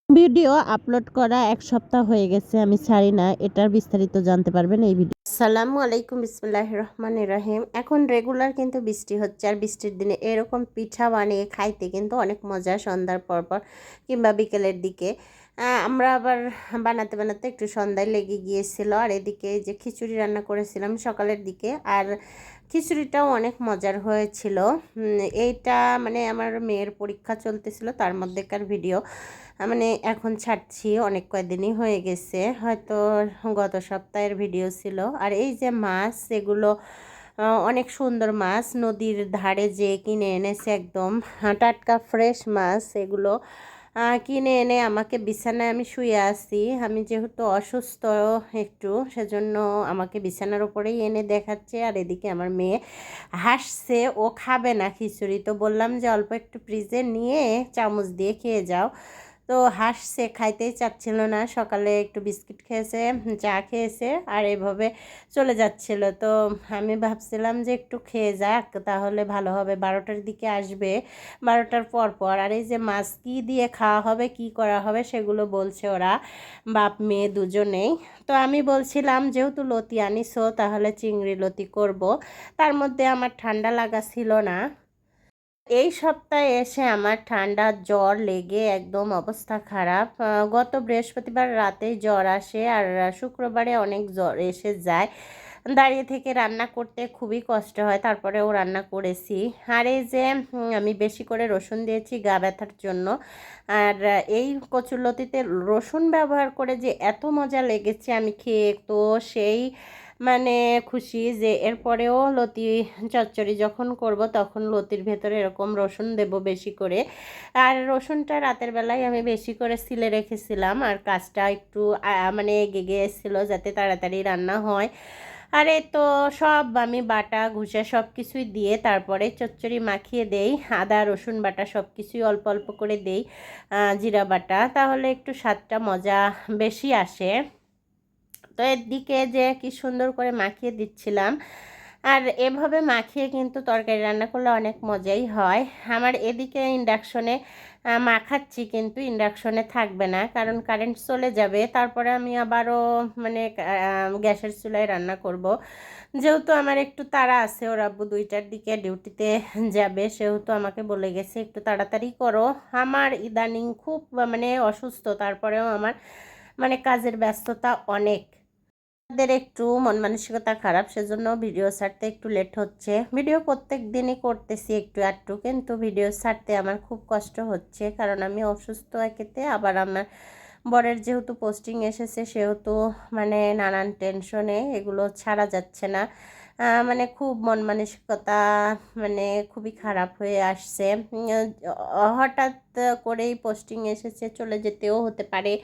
Video upload করা ১ সপ্তাহ হয়ে গেছে, আমি ছাড়ি না। এটার বিস্তারিত জানতে পারবেন এই ভিডিও। আসসালামু আলাইকুম, বিসমিল্লাহির রহমানির রহিম। এখন রেগুলার কিন্তু বৃষ্টি হচ্ছে, আর বৃষ্টির দিনে এরকম পিঠা বানিয়ে খাইতে কিন্তু অনেক মজা। সন্ধ্যার পর কিংবা বিকেলের দিকে আমরা আবার বানাতে বানাতে একটু সন্ধ্যায় লেগে গিয়েছিল। আর এদিকে যে খিচুড়ি রান্না করেছিলাম সকালের দিকে, আর খিচুড়িটাও অনেক মজার হয়েছিল। এইটা মানে আমার মেয়ের পরীক্ষা চলতেছিল, তার মধ্যেকার ভিডিও মানে এখন ছাড়ছি। অনেক কয়দিনই হয়ে গেছে, হয়তো গত সপ্তাহের ভিডিও ছিল। আর এই যে মাছ, এগুলো অনেক সুন্দর মাছ, নদীর ধারে যে কিনে এনেছে, একদম টাটকা ফ্রেশ মাছ। এগুলো কিনে এনে আমাকে বিছানায়, আমি শুয়ে আছি, আমি যেহেতু অসুস্থ একটু, সেজন্য আমাকে বিছানার উপরেই এনে দেখাচ্ছে। আর এদিকে আমার মেয়ে হাসছে, ও খাবে না খিচুড়ি, তো বললাম যে অল্প একটু ফ্রিজে নিয়ে চামচ দিয়ে খেয়ে যাও। তো হাসছে, খাইতেই চাচ্ছিল না। সকালে একটু বিস্কিট খেয়েছে, চা খেয়েছে, আর এভাবে চলে যাচ্ছিল। তো আমি ভাবছিলাম যে একটু খেয়ে যাক, তাহলে ভালো হবে। 12টার দিকে আসবে, 12টার পর। আর এই যে মাছ কী দিয়ে খাওয়া হবে, কি করা হবে, সেগুলো বলছে ওরা, বাপ মেয়ে দুজনেই। তো আমি বলছিলাম যেহেতু লতি আনিছো, তাহলে চিংড়ি লতি করব। তার মধ্যে আমার ঠান্ডা লাগা ছিল না। এই সপ্তাহে এসে আমার ঠান্ডা জ্বর লেগে একদম অবস্থা খারাপ। গত বৃহস্পতিবার রাতেই জ্বর আসে, আর শুক্রবারে অনেক জ্বর এসে যায়। দাঁড়িয়ে থেকে রান্না করতে খুবই কষ্ট হয়, তারপরেও রান্না করেছি। আর এই যে আমি বেশি করে রসুন দিয়েছি গা ব্যথার জন্য। আর এই কচুরলতিতে রসুন ব্যবহার করে যে এত মজা লেগেছে, আমি খেয়ে তো সেই মানে খুশি যে এরপরেও লতি চচ্চড়ি যখন করব, তখন লতির ভেতরে এরকম রসুন দেব বেশি করে। আর রসুনটা রাতের বেলায় আমি বেশি করে সিলে রেখেছিলাম, আর কাজটা একটু মানে এগিয়ে এসেছিলো যাতে তাড়াতাড়ি রান্না হয়। আর এই তো সব আমি বাটা ঘুষা সব কিছুই দিয়ে তারপরে চচ্চড়ি মাখিয়ে দেই। আদা রসুন বাটা সব কিছুই অল্প অল্প করে দেই, জিরা বাটা, তাহলে একটু স্বাদটা মজা বেশি আসে। তো এর দিকে যে কি সুন্দর করে মাখিয়ে দিচ্ছিলাম। আর এভাবে মাখিয়ে কিন্তু তরকারি রান্না করলে অনেক মজাই হয়। আমার এদিকে ইন্ডাকশনে মাখাচ্ছি, কিন্তু ইন্ডাকশনে থাকবে না, কারণ কারেন্ট চলে যাবে। তারপরে আমি আবারও মানে গ্যাসের চুলায় রান্না করব। যেহেতু আমার একটু তাড়া আছে, ওর আব্বু 2টার দিকে ডিউটিতে যাবে, সেহেতু আমাকে বলে গেছে একটু তাড়াতাড়ি করো। আমার ইদানিং খুব মানে অসুস্থ, তারপরেও আমার মানে কাজের ব্যস্ততা অনেক। আমাদের একটু মন মানসিকতা খারাপ, সেজন্য ভিডিও ছাড়তে একটু লেট হচ্ছে। ভিডিও প্রত্যেক দিনই করতেছি একটু আধটু, কিন্তু ভিডিও ছাড়তে আমার খুব কষ্ট হচ্ছে, কারণ আমি অসুস্থ একেতে, আবার আমার বরের যেহেতু পোস্টিং এসেছে, সেহেতু মানে নানান টেনশনে এগুলো ছাড়া যাচ্ছে না। মানে খুব মন মানসিকতা মানে খুবই খারাপ হয়ে আসছে। হঠাৎ করেই পোস্টিং এসেছে, চলে যেতেও হতে পারে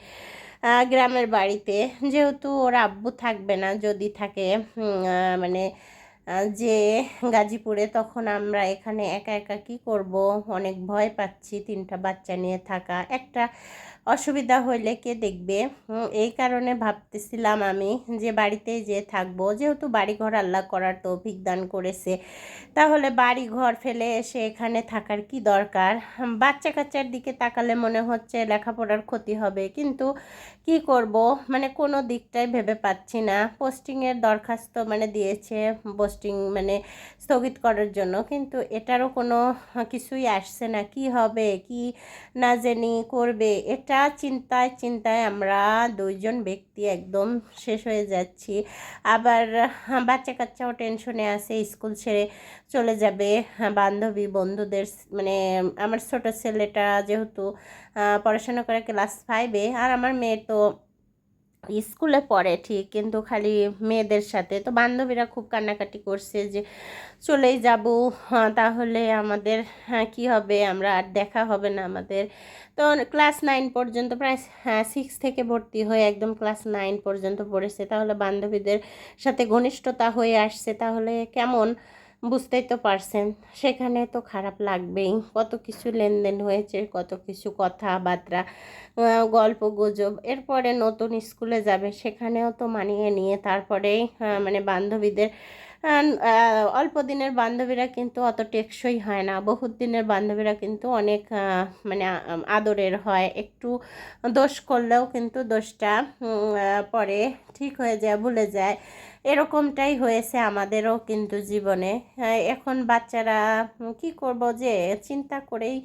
গ্রামের বাড়িতে। যেহেতু ওর আব্বু থাকবে না, যদি থাকে মানে যে গাজীপুরে, তখন আমরা এখানে একা একা কী করব, অনেক ভয় পাচ্ছি। 3টা বাচ্চা নিয়ে থাকা, একটা অসুবিধা হইলে কে দেখবে। এই কারণে ভাবতেছিলাম আমি যে বাড়িতেই যে থাকবো, যেহেতু বাড়িঘর আল্লাহ করার তৌফিক দান করেছে, তাহলে বাড়ি ঘর ফেলে এসে এখানে থাকার কি দরকার। বাচ্চা কাচ্চার দিকে তাকালে মনে হচ্ছে লেখাপড়ার ক্ষতি হবে, কিন্তু কি করব, মানে কোনো দিকটাই ভেবে পাচ্ছি না। পোস্টিংয়ের দরখাস্ত মানে দিয়েছে, পোস্টিং মানে স্থগিত করার জন্য, কিন্তু এটারও কোনো কিছুই আসছে না। কি হবে কি না জানি করবে, এটা চিন্তায় চিন্তায় আমরা 2জন ব্যক্তি একদম শেষ হয়ে যাচ্ছি। আবার বাচ্চা কাচ্চাও টেনশনে আছে, স্কুল ছেড়ে চলে যাবে বান্ধবী বন্ধুদের। মানে আমার ছোট ছেলেটা যেহেতু পড়াশোনা করে ক্লাস 5-এ, আর আমার মেয়ে তো স্কুলে পড়ে ঠিক, কিন্তু খালি মেয়েদের সাথে। তো বান্ধবীরা খুব কান্নাকাটি করছে যে চলেই যাব, তাহলে আমাদের কি হবে, আমরা আর দেখা হবে না আমাদের। তো ক্লাস 9 পর্যন্ত, প্রায় 6 থেকে ভর্তি হয়ে একদম ক্লাস 9 পর্যন্ত পড়েছে, তাহলে বান্ধবীদের সাথে ঘনিষ্ঠতা হয়ে আসছে, তাহলে কেমন বুঝতেই তো পারছেন। সেখানে তো খারাপ লাগবেই, কত কিছু লেনদেন হয়েছে, কত কিছু কথাবার্তা, গল্প গুজব। এরপরে নতুন স্কুলে যাবে, সেখানেও তো মানিয়ে নিয়ে তারপরেই মানে বান্ধবীদের অল্প দিনের বান্ধবীরা কিন্তু অত টেকসই হয় না, বহুত দিনের বান্ধবীরা কিন্তু অনেক মানে আদরের হয়। একটু দোষ করলেও কিন্তু দোষটা পরে ঠিক হয়ে যায়, ভুলে যায়। এরকমটাই হয়েছে আমাদেরও কিন্তু জীবনে। এখন বাচ্চারা কি করব, যে চিন্তা করেই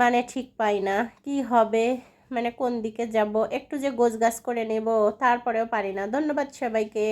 মানে ঠিক পাই না কি হবে, মানে কোন দিকে যাব, একটু যে গোছগাছ করে নেব তারপরেও পারি না। ধন্যবাদ সবাইকে।